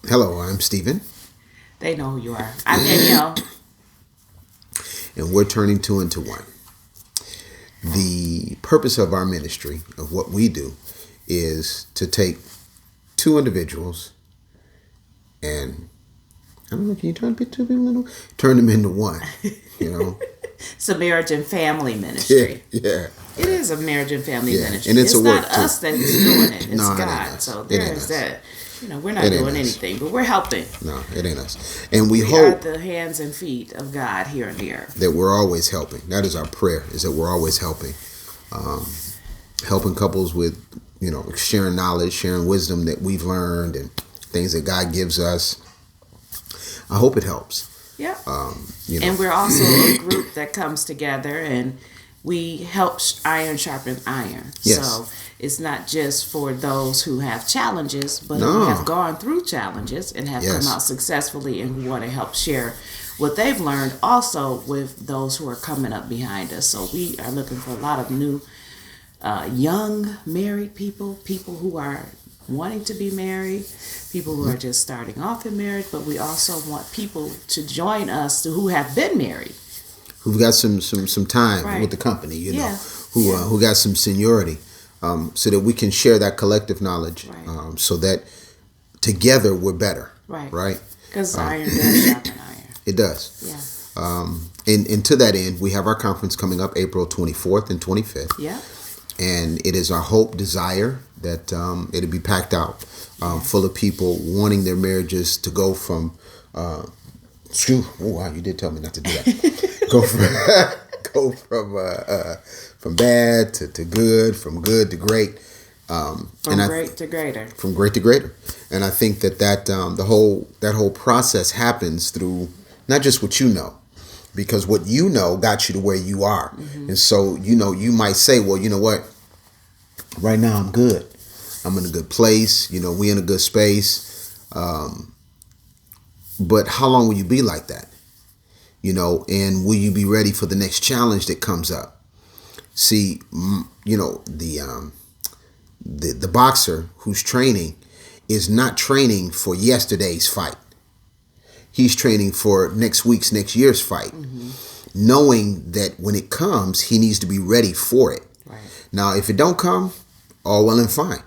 Hello, I'm Stephen, They know who you are. I'm Danielle. and we're turning two into one. The purpose of our ministry, of what we do, is to take two individuals and I don't know. Can you two people into turn them into one? You know. It's a marriage and family Yeah, ministry. yeah. It is a marriage and family Yeah, ministry. and it's a not work, too. us that is doing it. It's No, it ain't God. us. So It there ain't is us. that. We're not It ain't doing us. anything, but we're helping. No, it ain't us. And we We are hope the hands and feet of God here on the earth. that we're always helping. That is our prayer, is that we're always helping. Helping couples with, sharing knowledge, sharing wisdom that we've learned and things that God gives us. I hope it helps. Yeah. You know. And we're also a group that comes together and we help iron sharpen iron. Yes. So it's not just for those who have challenges, but No. who have gone through challenges and have Yes. come out successfully and who want to help share what they've learned also with those who are coming up behind us. So we are looking for a lot of new young married people who are wanting to be married, people who are just starting off in marriage, but we also want people to join us who have been married. Who've got some time Right. with the company, Yeah. who got some seniority, so that we can share that collective knowledge, Right. so that together we're better. Right. Right. Because iron does sharpen iron. It does. Yeah. And to that end, we have our conference coming up April 24th and 25th. Yeah. And it is our hope, desire that it'll be packed out, full of people wanting their marriages to go from. Oh wow, you did tell me not to do that. Go from bad to good, from good to great, From great to greater. from great to greater. And I think that the whole process happens through not just what you know, because what you know got you to where you are. Mm-hmm. And so, you might say, well, you know what? Right now I'm good. I'm in a good place. We in a good space. But how long will you be like that? And will you be ready for the next challenge that comes up? See, the boxer who's training is not training for yesterday's fight. He's training for next year's fight, knowing that when it comes, he needs to be ready for it. Right. Now, if it don't come, all well and fine.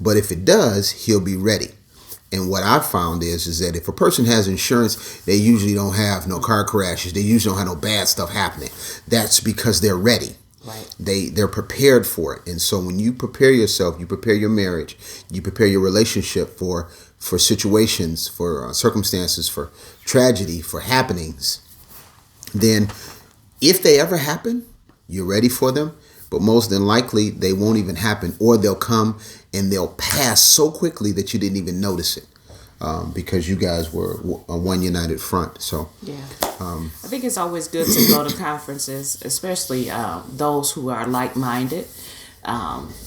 But if it does, he'll be ready. And what I found is that if a person has insurance, they usually don't have no car crashes. They usually don't have no bad stuff happening. That's because they're ready. Right. They're prepared for it. And so when you prepare yourself, you prepare your marriage, you prepare your relationship for situations, for circumstances, for tragedy, for happenings, then if they ever happen, you're ready for them. But most than likely, they won't even happen, or they'll come and they'll pass so quickly that you didn't even notice it, because you guys were a one united front. So Yeah. I think it's always good to go to conferences, especially those who are like-minded,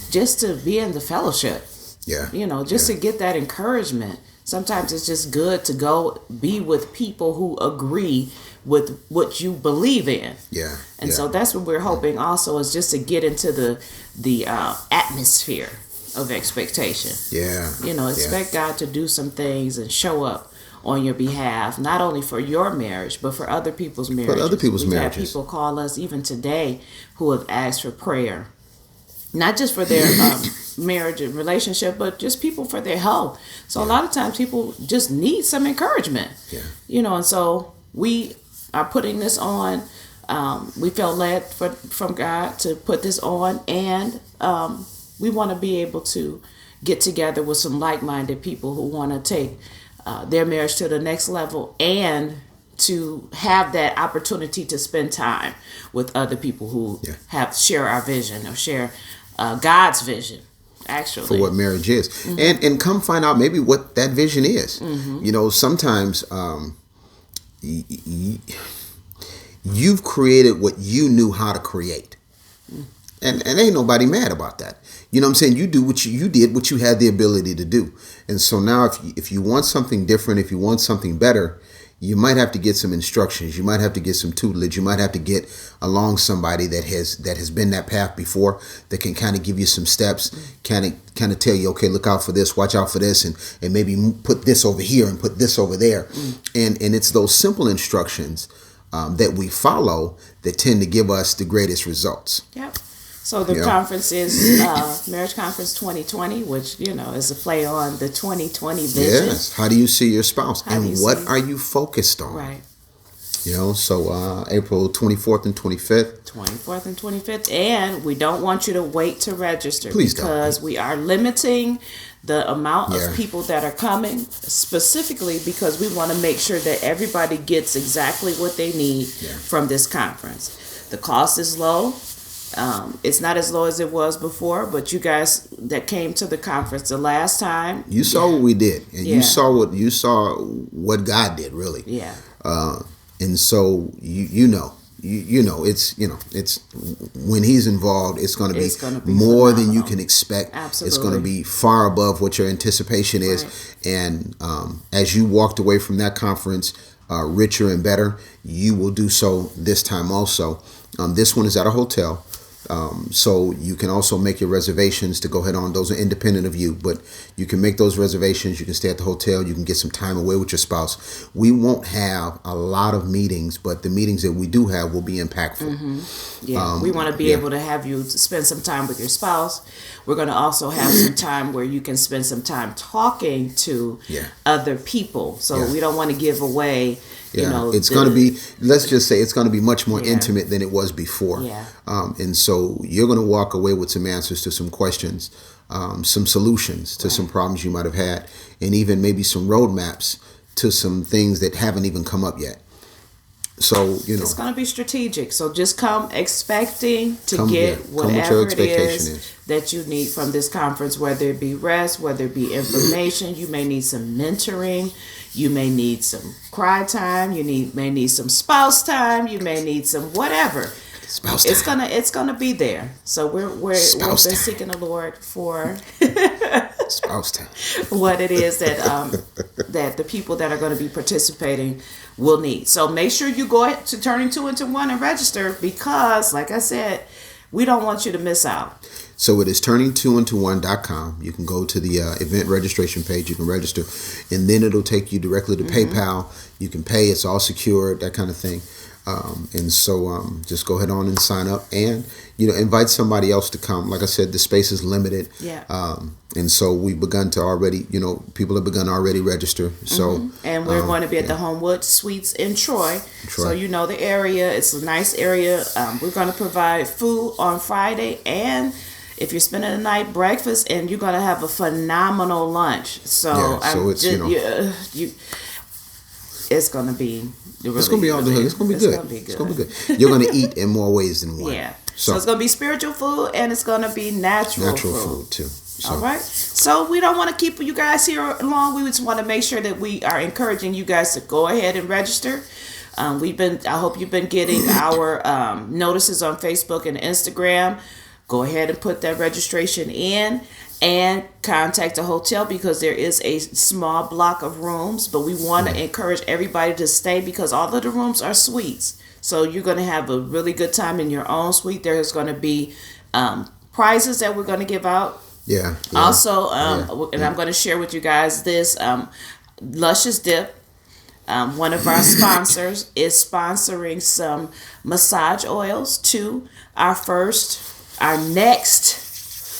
just to be in the fellowship. yeah, To get that encouragement. Sometimes it's just good to go be with people who agree with what you believe in. yeah. And so that's what we're hoping also, is just to get into the atmosphere of expectation. Yeah. Expect God to do some things and show up on your behalf, not only for your marriage, but for other people's marriages. We've had people call us even today who have asked for prayer, not just for their marriage and relationship, but just people for their health. So a lot of times people just need some encouragement. Yeah. And so we are putting this on. We felt led from God to put this on, and we want to be able to get together with some like-minded people who want to take their marriage to the next level, and to have that opportunity to spend time with other people who share our vision, or share God's vision, actually, for what marriage is. And come find out maybe what that vision is. Sometimes you've created what you knew how to create, and ain't nobody mad about that. You know what I'm saying? You do what you did what you had the ability to do. And so now if you want something different, if you want something better, you might have to get some instructions. You might have to get some tutelage. You might have to get along somebody that has been that path before, that can kind of give you some steps, kind of tell you, okay, look out for this, watch out for this, and maybe put this over here and put this over there. And it's those simple instructions that we follow that tend to give us the greatest results. Yep. So the conference is Marriage Conference 2020, which, is a play on the 2020 vision. Yes. How do you see your spouse? And what are you focused on? Right. So April 24th and 25th. 24th and 25th. And we don't want you to wait to register. Please because don't. we are limiting the amount of people that are coming, specifically because we want to make sure that everybody gets exactly what they need from this conference. The cost is low. It's not as low as it was before, but you guys that came to the conference the last time, you saw what we did, and you saw what God did, really. Yeah. And so you know it's when He's involved, it's going to be more phenomenal than you can expect. Absolutely. It's going to be far above what your anticipation is, and as you walked away from that conference richer and better, you will do so this time also. This one is at a hotel. So you can also make your reservations to go ahead on. Those are independent of you, but you can make those reservations. You can stay at the hotel. You can get some time away with your spouse. We won't have a lot of meetings, but the meetings that we do have will be impactful. Mm-hmm. Yeah, we want to be able to have you spend some time with your spouse. We're going to also have some time where you can spend some time talking to other people. So we don't want to give away. It's going to be, let's just say it's going to be much more intimate than it was before. Yeah. And so you're going to walk away with some answers to some questions, some solutions to some problems you might have had, and even maybe some roadmaps to some things that haven't even come up yet. So, it's going to be strategic. So just come expecting to get whatever it is that you need from this conference, whether it be rest, whether it be information. You may need some mentoring. You may need some cry time. May need some spouse time. You may need some whatever. Spouse time. It's gonna be there. So we've been seeking the Lord for spouse time. What it is that that the people that are going to be participating will need. So make sure you go to Turning2into1 and register, because, like I said, we don't want you to miss out. So it is turning2into1.com. You can go to the event registration page. You can register, and then it'll take you directly to PayPal. You can pay. It's all secured, that kind of thing. And so just go ahead on and sign up, and invite somebody else to come. Like I said, the space is limited. Yeah. And so we've begun to already, people have begun to already register. So and we're going to be at the Homewood Suites in Troy. So you know the area. It's a nice area. We're going to provide food on Friday, and if you're spending the night, breakfast, and you're going to have a phenomenal lunch. So it's it's going to be really, it's going to be all good. It's going to be good. It's going to be good. You're going to eat in more ways than one. Yeah. So it's going to be spiritual food, and it's going to be natural food too. So. All right. So we don't want to keep you guys here long. We just want to make sure that we are encouraging you guys to go ahead and register. I hope you've been getting our notices on Facebook and Instagram. Go ahead and put that registration in, and contact the hotel, because there is a small block of rooms, but we want to encourage everybody to stay, because all of the rooms are suites. So you're going to have a really good time in your own suite. There's going to be prizes that we're going to give out. Yeah. Also, and I'm going to share with you guys this Luscious Dip. One of our sponsors is sponsoring some massage oils to our next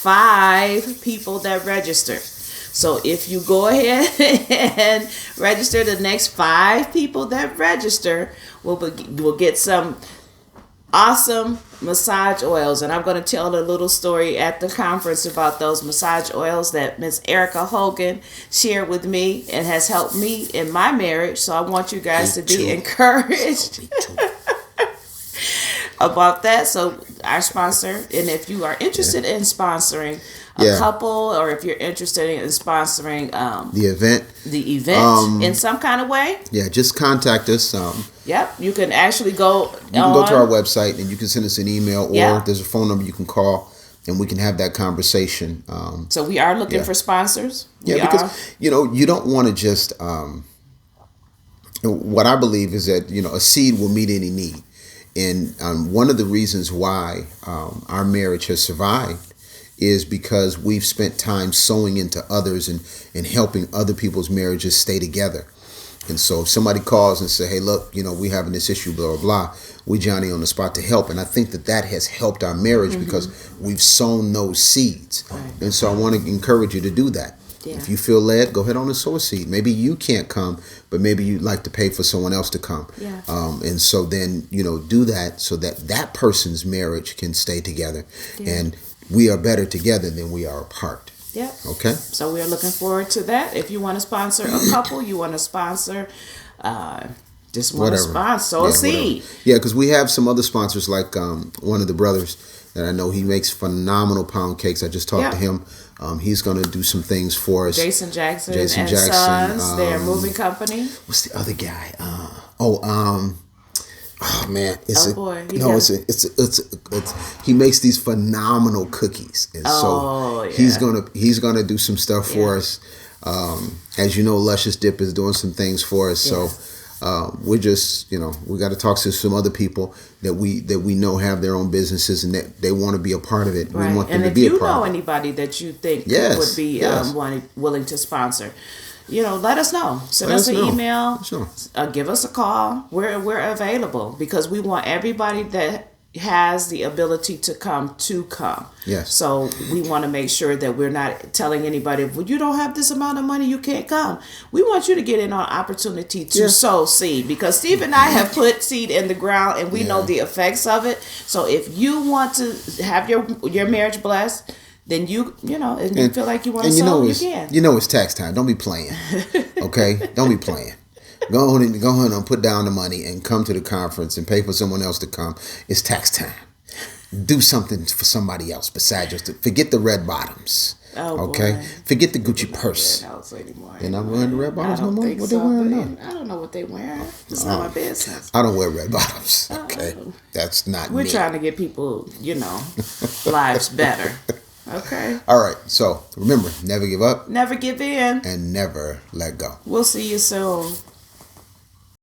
5 people that register. So if you go ahead and register, the next 5 people that register will get some awesome massage oils. And I'm going to tell a little story at the conference about those massage oils that Miss Erica Hogan shared with me and has helped me in my marriage. So I want you guys to be encouraged about that. So our sponsor, and if you are interested in sponsoring a couple, or if you're interested in sponsoring the event in some kind of way, just contact us. You can actually go to our website, and you can send us an email, or there's a phone number you can call, and we can have that conversation. So we are looking for sponsors. Because you don't want to just what I believe is that, a seed will meet any need. And one of the reasons why our marriage has survived is because we've spent time sowing into others and helping other people's marriages stay together. And so if somebody calls and say, hey, look, we having this issue, blah, blah, blah, we Johnny on the spot to help. And I think that has helped our marriage because we've sown those seeds. Right. And so I want to encourage you to do that. Yeah. If you feel led, go ahead on and sow a seed. Maybe you can't come, but maybe you'd like to pay for someone else to come. Yeah. And so then, do that so that person's marriage can stay together. Yeah. And we are better together than we are apart. Yep. Okay. So we are looking forward to that. If you want to sponsor a couple, you want to sponsor, just want to sponsor a seed. Whatever. Yeah, because we have some other sponsors like one of the brothers that I know, he makes phenomenal pound cakes. I just talked to him. He's going to do some things for us. Jason Jackson and Sons, their moving company. What's the other guy? Oh man! He makes these phenomenal cookies, and so he's gonna do some stuff for us. As you know, Luscious Dip is doing some things for us. So we're just we got to talk to some other people that we know have their own businesses and that they want to be a part of it. Right. We want them and to be a part. And if you know anybody that you think would be willing to sponsor, let us know. Send us an email. Sure. Give us a call. We're available because we want everybody that has the ability to come. Yes. So we want to make sure that we're not telling anybody, well, you don't have this amount of money, you can't come. We want you to get in on opportunity to sow seed because Steve and I have put seed in the ground and we know the effects of it. So if you want to have your marriage blessed, then you feel like you want to sow, you can. It's tax time. Don't be playing. Okay? Don't be playing. Go ahead and put down the money and come to the conference and pay for someone else to come. It's tax time. Do something for somebody else besides forget the red bottoms. Oh, okay? Boy. Forget the Gucci purse. They're not wearing the red bottoms no more? What they wearing now? I don't know what they wearing. It's not my business. I don't wear red bottoms. Okay? That's not me. We're trying to get people, lives better. Okay. All right. So remember, never give up. Never give in. And never let go. We'll see you soon.